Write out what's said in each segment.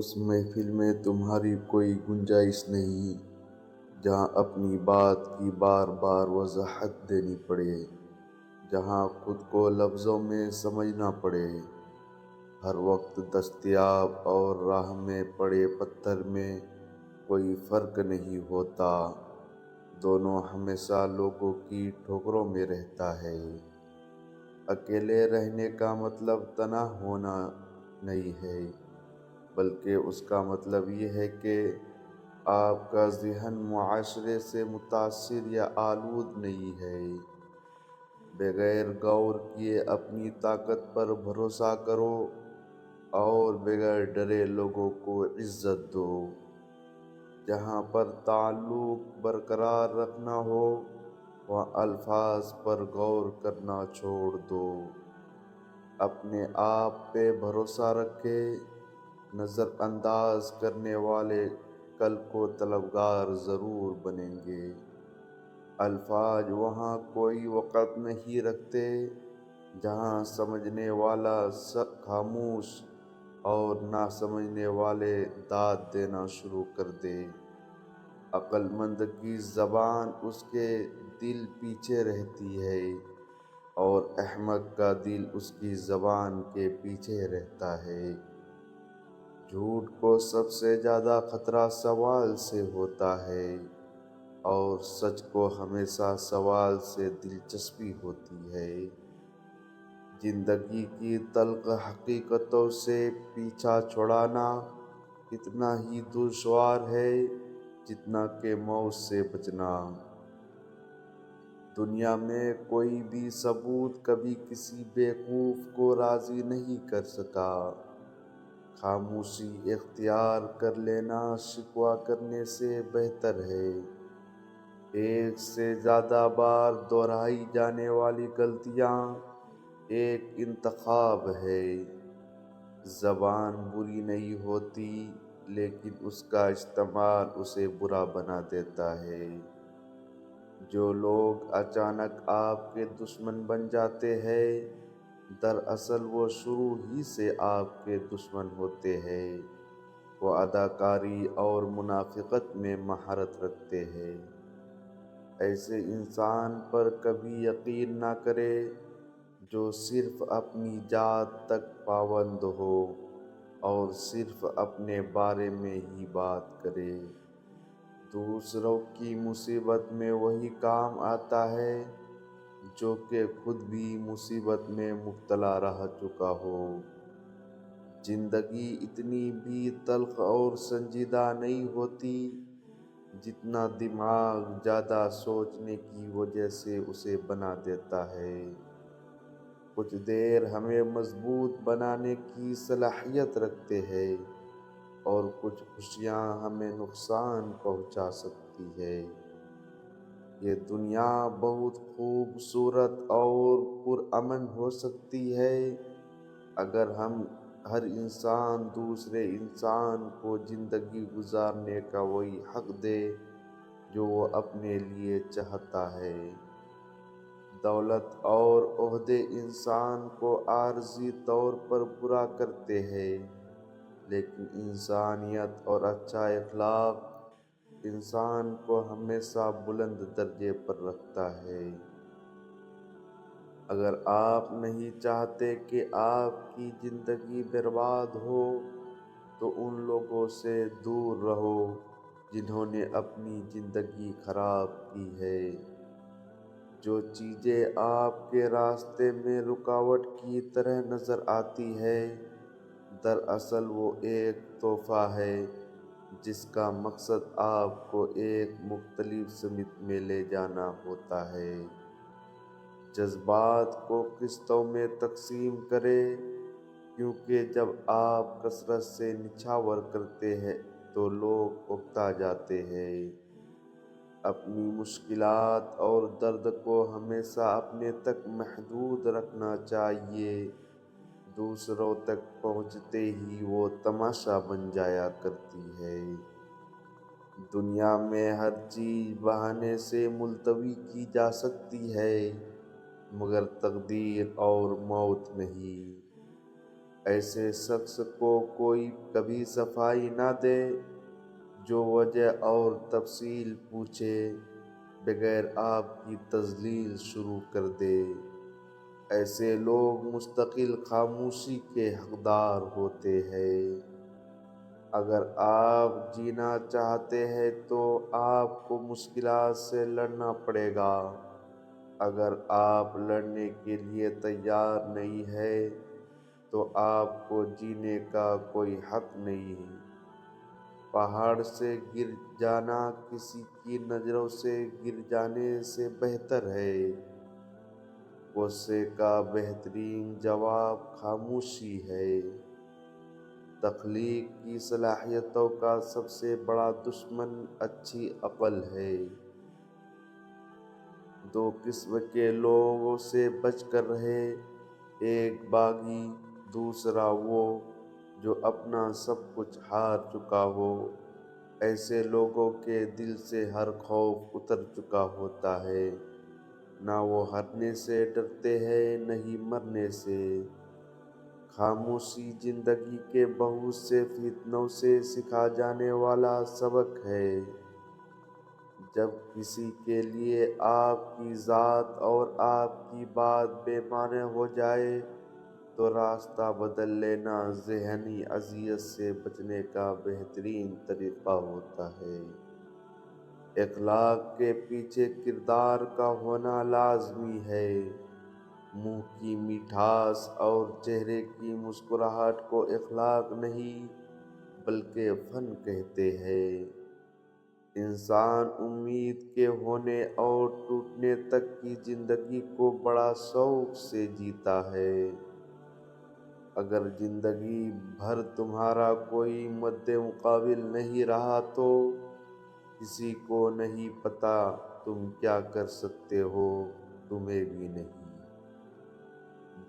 اس محفل میں تمہاری کوئی گنجائش نہیں جہاں اپنی بات کی بار بار وضاحت دینی پڑے، جہاں خود کو لفظوں میں سمجھنا پڑے۔ ہر وقت دستیاب اور راہ میں پڑے پتھر میں کوئی فرق نہیں ہوتا، دونوں ہمیشہ لوگوں کی ٹھوکروں میں رہتا ہے۔ اکیلے رہنے کا مطلب تنہا ہونا نہیں ہے، بلکہ اس کا مطلب یہ ہے کہ آپ کا ذہن معاشرے سے متاثر یا آلود نہیں ہے۔ بغیر غور کیے اپنی طاقت پر بھروسہ کرو اور بغیر ڈرے لوگوں کو عزت دو۔ جہاں پر تعلق برقرار رکھنا ہو وہاں الفاظ پر غور کرنا چھوڑ دو۔ اپنے آپ پہ بھروسہ رکھے، نظر انداز کرنے والے کل کو طلبگار ضرور بنیں گے۔ الفاظ وہاں کوئی وقت نہیں رکھتے جہاں سمجھنے والا خاموش اور نہ سمجھنے والے داد دینا شروع کر دے۔ عقل مند کی زبان اس کے دل پیچھے رہتی ہے اور احمق کا دل اس کی زبان کے پیچھے رہتا ہے۔ جھوٹ کو سب سے زیادہ خطرہ سوال سے ہوتا ہے اور سچ کو ہمیشہ سوال سے دلچسپی ہوتی ہے۔ زندگی کی تلخ حقیقتوں سے پیچھا چھڑانا اتنا ہی دشوار ہے جتنا کہ موت سے بچنا۔ دنیا میں کوئی بھی ثبوت کبھی کسی بیوقوف کو راضی نہیں کر سکا۔ خاموشی اختیار کر لینا شکوہ کرنے سے بہتر ہے۔ ایک سے زیادہ بار دہرائی جانے والی غلطیاں ایک انتخاب ہے۔ زبان بری نہیں ہوتی، لیکن اس کا استعمال اسے برا بنا دیتا ہے۔ جو لوگ اچانک آپ کے دشمن بن جاتے ہیں، دراصل وہ شروع ہی سے آپ کے دشمن ہوتے ہیں۔ وہ اداکاری اور منافقت میں مہارت رکھتے ہیں۔ ایسے انسان پر کبھی یقین نہ کریں جو صرف اپنی ذات تک پابند ہو اور صرف اپنے بارے میں ہی بات کرے۔ دوسروں کی مصیبت میں وہی کام آتا ہے جو کہ خود بھی مصیبت میں مبتلا رہ چکا ہو۔ زندگی اتنی بھی تلخ اور سنجیدہ نہیں ہوتی جتنا دماغ زیادہ سوچنے کی وجہ سے اسے بنا دیتا ہے۔ کچھ دیر ہمیں مضبوط بنانے کی صلاحیت رکھتے ہیں اور کچھ خوشیاں ہمیں نقصان پہنچا سکتی ہے۔ یہ دنیا بہت خوبصورت اور پرامن ہو سکتی ہے اگر ہر انسان دوسرے انسان کو زندگی گزارنے کا وہی حق دے جو وہ اپنے لیے چاہتا ہے۔ دولت اور عہدے انسان کو عارضی طور پر برا کرتے ہیں، لیکن انسانیت اور اچھا اخلاق انسان کو ہمیشہ بلند درجے پر رکھتا ہے۔ اگر آپ نہیں چاہتے کہ آپ کی زندگی برباد ہو تو ان لوگوں سے دور رہو جنہوں نے اپنی زندگی خراب کی ہے۔ جو چیزیں آپ کے راستے میں رکاوٹ کی طرح نظر آتی ہیں، دراصل وہ ایک تحفہ ہے جس کا مقصد آپ کو ایک مختلف سمت میں لے جانا ہوتا ہے۔ جذبات کو قسطوں میں تقسیم کریں، کیونکہ جب آپ کثرت سے نچھاور کرتے ہیں تو لوگ اکتا جاتے ہیں۔ اپنی مشکلات اور درد کو ہمیشہ اپنے تک محدود رکھنا چاہیے، دوسروں تک پہنچتے ہی وہ تماشا بن جایا کرتی ہے۔ دنیا میں ہر چیز بہانے سے ملتوی کی جا سکتی ہے، مگر تقدیر اور موت نہیں۔ ایسے شخص کو کوئی کبھی صفائی نہ دے جو وجہ اور تفصیل پوچھے بغیر آپ کی تذلیل شروع کر دے۔ ایسے لوگ مستقل خاموشی کے حقدار ہوتے ہیں۔ اگر آپ جینا چاہتے ہیں تو آپ کو مشکلات سے لڑنا پڑے گا۔ اگر آپ لڑنے کے لیے تیار نہیں ہیں تو آپ کو جینے کا کوئی حق نہیں۔ پہاڑ سے گر جانا کسی کی نظروں سے گر جانے سے بہتر ہے۔ غصے کا بہترین جواب خاموشی ہے۔ تخلیق کی صلاحیتوں کا سب سے بڑا دشمن اچھی عقل ہے۔ دو قسم کے لوگوں سے بچ کر رہے، ایک باغی، دوسرا وہ جو اپنا سب کچھ ہار چکا ہو۔ ایسے لوگوں کے دل سے ہر خوف اتر چکا ہوتا ہے۔ نہ وہ ہارنے سے ڈرتے ہیں نہ ہی مرنے سے۔ خاموشی زندگی کے بہت سے فتنوں سے سکھا جانے والا سبق ہے۔ جب کسی کے لیے آپ کی ذات اور آپ کی بات بے معنی ہو جائے تو راستہ بدل لینا ذہنی اذیت سے بچنے کا بہترین طریقہ ہوتا ہے۔ اخلاق کے پیچھے کردار کا ہونا لازمی ہے۔ منہ کی مٹھاس اور چہرے کی مسکراہٹ کو اخلاق نہیں بلکہ فن کہتے ہیں۔ انسان امید کے ہونے اور ٹوٹنے تک کی زندگی کو بڑا شوق سے جیتا ہے۔ اگر زندگی بھر تمہارا کوئی مد مقابل نہیں رہا تو کسی کو نہیں پتا تم کیا کر سکتے ہو، تمہیں بھی نہیں۔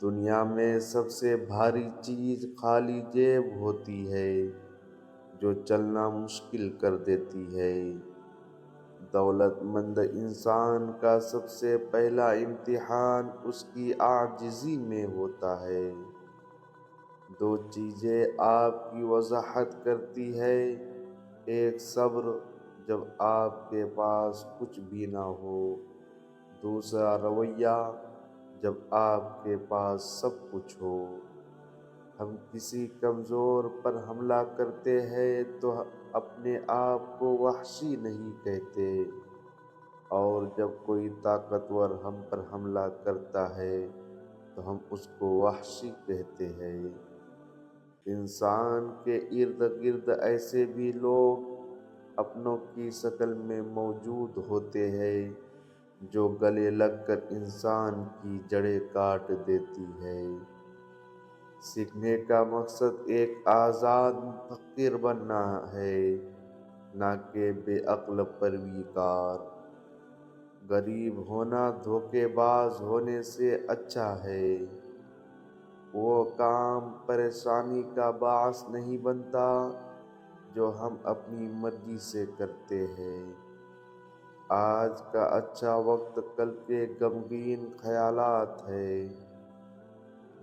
دنیا میں سب سے بھاری چیز خالی جیب ہوتی ہے جو چلنا مشکل کر دیتی ہے۔ دولت مند انسان کا سب سے پہلا امتحان اس کی عاجزی میں ہوتا ہے۔ دو چیزیں آپ کی وضاحت کرتی ہیں، ایک صبر جب آپ کے پاس کچھ بھی نہ ہو، دوسرا رویہ جب آپ کے پاس سب کچھ ہو۔ ہم کسی کمزور پر حملہ کرتے ہیں تو اپنے آپ کو وحشی نہیں کہتے، اور جب کوئی طاقتور ہم پر حملہ کرتا ہے تو ہم اس کو وحشی کہتے ہیں۔ انسان کے ارد گرد ایسے بھی لوگ اپنوں کی شکل میں موجود ہوتے ہیں جو گلے لگ کر انسان کی جڑیں کاٹ دیتی ہے۔ سیکھنے کا مقصد ایک آزاد مفکر بننا ہے، نہ کہ بے عقل پیروکار۔ غریب ہونا دھوکے باز ہونے سے اچھا ہے۔ وہ کام پریشانی کا باعث نہیں بنتا جو ہم اپنی مرضی سے کرتے ہیں۔ آج کا اچھا وقت کل کے غمگین خیالات ہے۔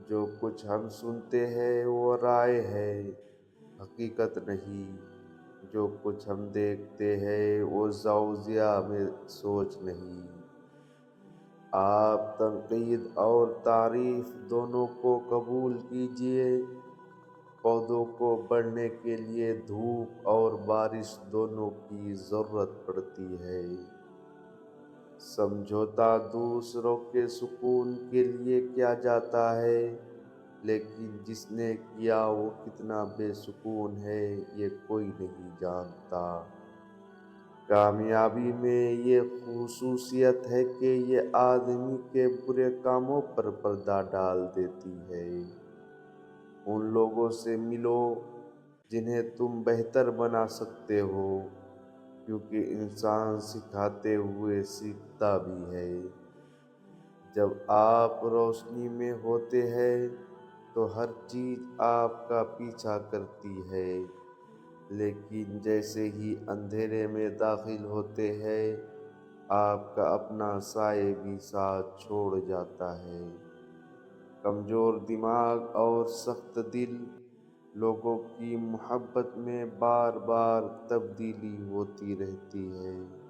جو کچھ ہم سنتے ہیں وہ رائے ہے، حقیقت نہیں۔ جو کچھ ہم دیکھتے ہیں وہ زاویہ میں سوچ نہیں۔ آپ تنقید اور تعریف دونوں کو قبول کیجیے۔ پودوں کو بڑھنے کے لیے دھوپ اور بارش دونوں کی ضرورت پڑتی ہے۔ سمجھوتا دوسروں کے سکون کے لیے کیا جاتا ہے، لیکن جس نے کیا وہ کتنا بے سکون ہے یہ کوئی نہیں جانتا۔ کامیابی میں یہ خصوصیت ہے کہ یہ آدمی کے برے کاموں پر پردہ ڈال دیتی ہے۔ ان لوگوں سے ملو جنہیں تم بہتر بنا سکتے ہو، کیونکہ انسان سکھاتے ہوئے سیکھتا بھی ہے۔ جب آپ روشنی میں ہوتے ہیں تو ہر چیز آپ کا پیچھا کرتی ہے، لیکن جیسے ہی اندھیرے میں داخل ہوتے ہیں آپ کا اپنا سایہ بھی ساتھ چھوڑ جاتا ہے۔ کمزور دماغ اور سخت دل لوگوں کی محبت میں بار بار تبدیلی ہوتی رہتی ہے۔